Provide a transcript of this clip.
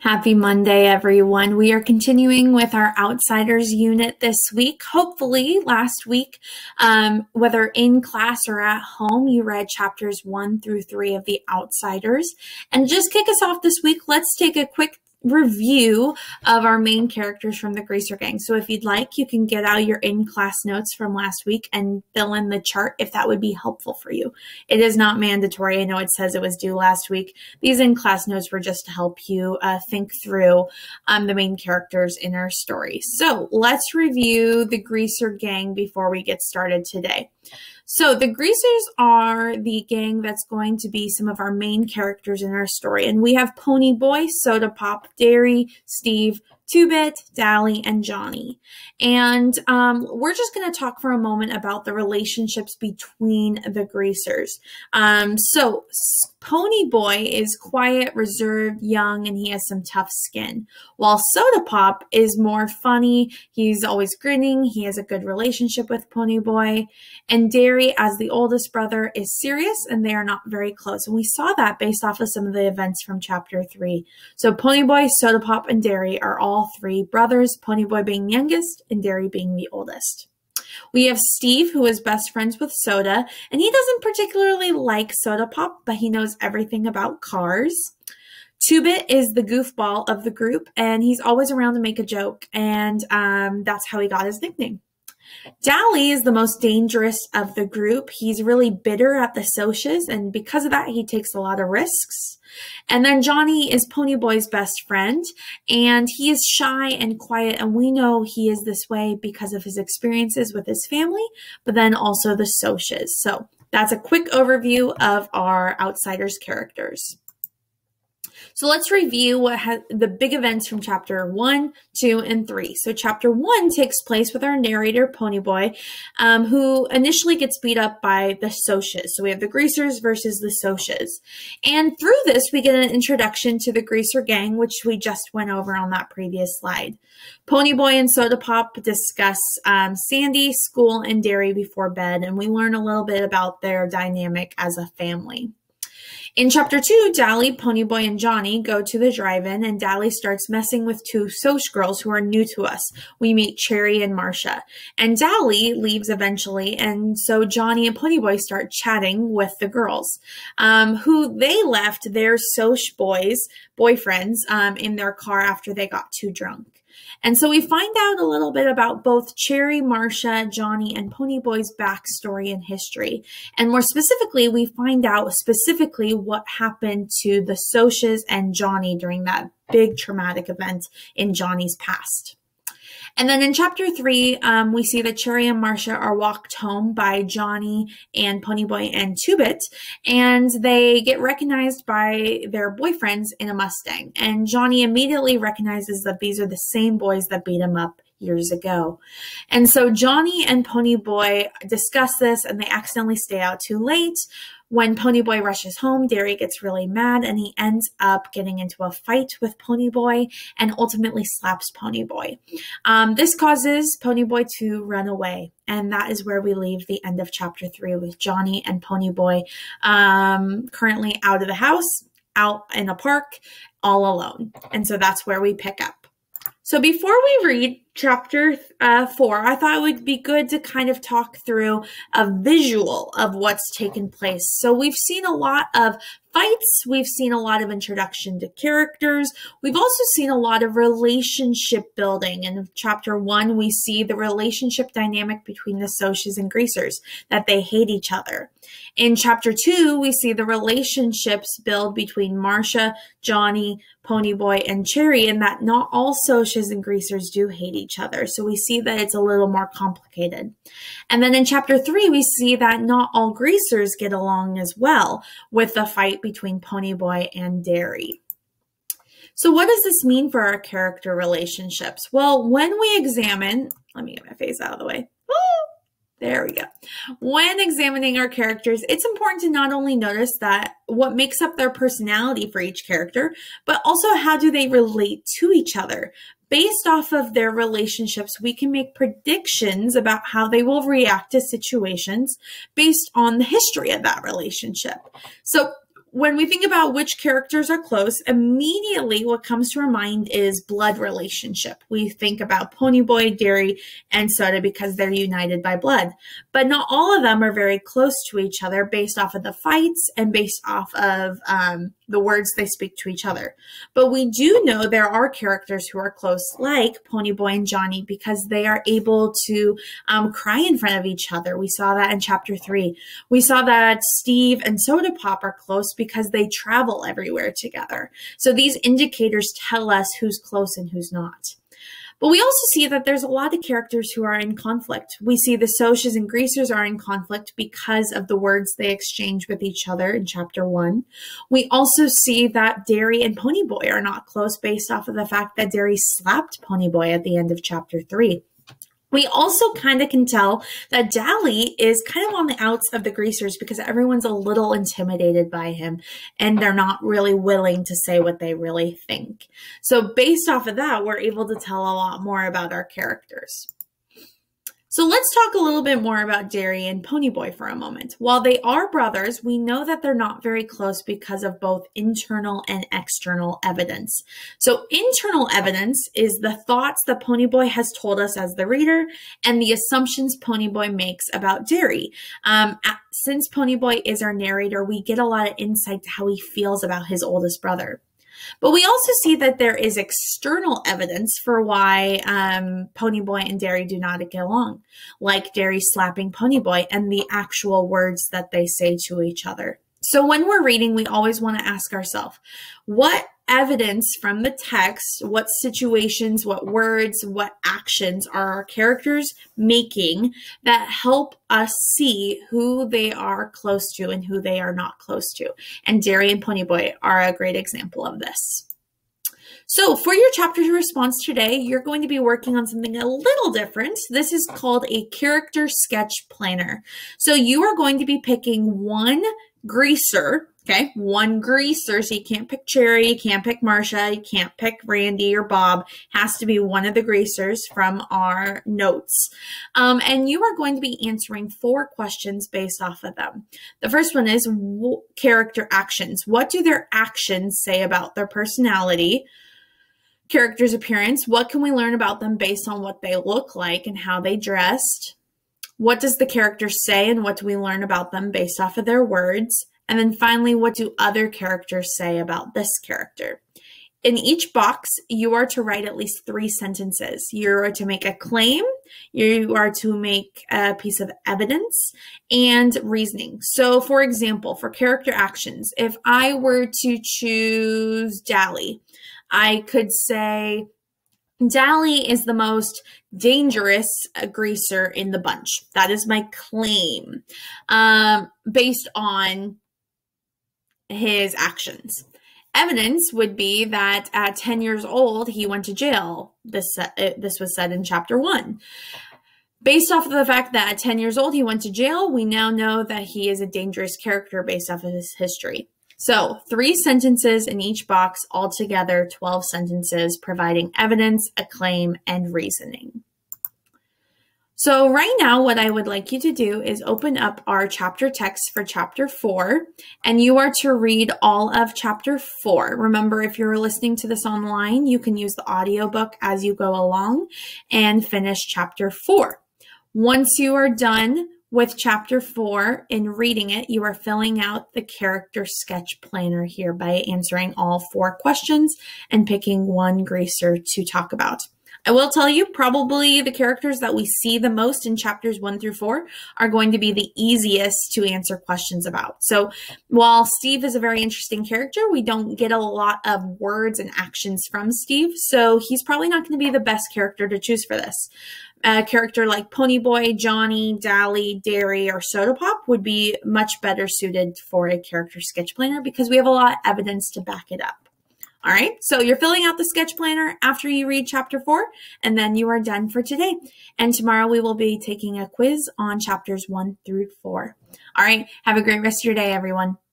Happy Monday, everyone. We are continuing with our Outsiders unit this week. Hopefully, last week, whether in class or at home, you read chapters 1 through 3 of The Outsiders. And just kick us off this week, let's take a quick review of our main characters from the Greaser Gang. So if you'd like, you can get out your in-class notes from last week and fill in the chart if that would be helpful for you. It is not mandatory. I know it says it was due last week. These in-class notes were just to help you think through the main characters in our story. So let's review the Greaser Gang before we get started today. So the Greasers are the gang that's going to be some of our main characters in our story. And we have Ponyboy, Soda Pop, Derry, Steve, Two-Bit, Dally, and Johnny. And we're just going to talk for a moment about the relationships between the Greasers. So Ponyboy is quiet, reserved, young, and he has some tough skin. While Soda Pop is more funny, he's always grinning, he has a good relationship with Ponyboy. And Derry, as the oldest brother, is serious, and they are not very close. And we saw that based off of some of the events from chapter 3. So Ponyboy, Soda Pop, and Derry are all 3 brothers, Ponyboy being the youngest and Derry being the oldest. We have Steve, who is best friends with Soda, and he doesn't particularly like Soda Pop, but he knows everything about cars. Two-Bit is the goofball of the group, and he's always around to make a joke, and that's how he got his nickname. Dally is the most dangerous of the group. He's really bitter at the Socias, and because of that, he takes a lot of risks. And then Johnny is Ponyboy's best friend, and he is shy and quiet, and we know he is this way because of his experiences with his family, but then also the Socias. So that's a quick overview of our Outsiders characters. So let's review the big events from chapter 1, 2, and 3. So chapter 1 takes place with our narrator, Ponyboy, who initially gets beat up by the Socias. So we have the Greasers versus the Socias. And through this, we get an introduction to the Greaser Gang, which we just went over on that previous slide. Ponyboy and Soda Pop discuss Sandy, school, and Derry before bed, and we learn a little bit about their dynamic as a family. In chapter 2, Dally, Ponyboy, and Johnny go to the drive-in, and Dally starts messing with 2 Soch girls who are new to us. We meet Cherry and Marcia. And Dally leaves eventually, and so Johnny and Ponyboy start chatting with the girls, who they left their Soch boyfriends, in their car after they got too drunk. And so we find out a little bit about both Cherry, Marcia, Johnny, and Ponyboy's backstory and history. And more specifically, we find out specifically what happened to the Socias and Johnny during that big traumatic event in Johnny's past. And then in chapter 3, we see that Cherry and Marcia are walked home by Johnny and Ponyboy and Two-Bit, and they get recognized by their boyfriends in a Mustang. And Johnny immediately recognizes that these are the same boys that beat him up years ago. And so Johnny and Ponyboy discuss this, and they accidentally stay out too late. When Ponyboy rushes home, Derry gets really mad, and he ends up getting into a fight with Ponyboy and ultimately slaps Ponyboy. This causes Ponyboy to run away, and that is where we leave the end of chapter 3 with Johnny and Ponyboy currently out of the house, out in a park, all alone. And so that's where we pick up. So before we read chapter 4, I thought it would be good to kind of talk through a visual of what's taken place. So we've seen a lot of fights. We've seen a lot of introduction to characters. We've also seen a lot of relationship building. In chapter 1, we see the relationship dynamic between the Socias and Greasers, that they hate each other. In chapter 2, we see the relationships build between Marcia, Johnny, Ponyboy, and Cherry, and that not all Socias and Greasers do hate each other. So we see that it's a little more complicated. And then in chapter 3, we see that not all Greasers get along as well, with the fight between Ponyboy and Derry. So what does this mean for our character relationships? Well, when we examine, let me get my face out of the way. There we go. When examining our characters, it's important to not only notice that what makes up their personality for each character, but also how do they relate to each other. Based off of their relationships, we can make predictions about how they will react to situations based on the history of that relationship. So when we think about which characters are close, immediately what comes to our mind is blood relationship. We think about Ponyboy, Derry, and Soda because they're united by blood. But not all of them are very close to each other based off of the fights and based off of the words they speak to each other. But we do know there are characters who are close, like Ponyboy and Johnny, because they are able to cry in front of each other. We saw that in chapter 3. We saw that Steve and Soda Pop are close because they travel everywhere together. So these indicators tell us who's close and who's not. But we also see that there's a lot of characters who are in conflict. We see the Socs and Greasers are in conflict because of the words they exchange with each other in chapter 1. We also see that Derry and Ponyboy are not close based off of the fact that Derry slapped Ponyboy at the end of chapter 3. We also kind of can tell that Dally is kind of on the outs of the Greasers because everyone's a little intimidated by him and they're not really willing to say what they really think. So based off of that, we're able to tell a lot more about our characters. So let's talk a little bit more about Derry and Ponyboy for a moment. While they are brothers, we know that they're not very close because of both internal and external evidence. So internal evidence is the thoughts that Ponyboy has told us as the reader and the assumptions Ponyboy makes about Derry. Since Ponyboy is our narrator, we get a lot of insight to how he feels about his oldest brother. But we also see that there is external evidence for why Ponyboy and Derry do not get along, like Derry slapping Ponyboy and the actual words that they say to each other. So when we're reading, we always want to ask ourselves, what evidence from the text, what situations, what words, what actions are our characters making that help us see who they are close to and who they are not close to? And Derry and Ponyboy are a great example of this. So for your chapter 2 response today, you're going to be working on something a little different. This is called a character sketch planner. So you are going to be picking one greaser, okay? One greaser. So you can't pick Cherry, you can't pick Marcia, you can't pick Randy or Bob. Has to be one of the greasers from our notes. And you are going to be answering 4 questions based off of them. The first one is character actions. What do their actions say about their personality? Character's appearance. What can we learn about them based on what they look like and how they dressed? What does the character say and what do we learn about them based off of their words? And then finally, what do other characters say about this character? In each box, you are to write at least 3 sentences. You are to make a claim, you are to make a piece of evidence, and reasoning. So for example, for character actions, if I were to choose Dally, I could say, Dally is the most dangerous greaser in the bunch. That is my claim based on his actions. Evidence would be that at 10 years old, he went to jail. This was said in chapter 1. Based off of the fact that at 10 years old, he went to jail, we now know that he is a dangerous character based off of his history. So 3 sentences in each box, altogether 12 sentences, providing evidence, a claim, and reasoning. So right now, what I would like you to do is open up our chapter text for chapter 4, and you are to read all of chapter 4. Remember, if you're listening to this online, you can use the audiobook as you go along and finish chapter 4. Once you are done with chapter 4, in reading it, you are filling out the character sketch planner here by answering all 4 questions and picking one greaser to talk about. I will tell you, probably the characters that we see the most in chapters 1 through 4 are going to be the easiest to answer questions about. So while Steve is a very interesting character, we don't get a lot of words and actions from Steve, so he's probably not going to be the best character to choose for this. A character like Ponyboy, Johnny, Dally, Derry, or Soda Pop would be much better suited for a character sketch planner because we have a lot of evidence to back it up. All right, so you're filling out the sketch planner after you read chapter 4, and then you are done for today. And tomorrow we will be taking a quiz on chapters 1 through 4. All right, have a great rest of your day, everyone.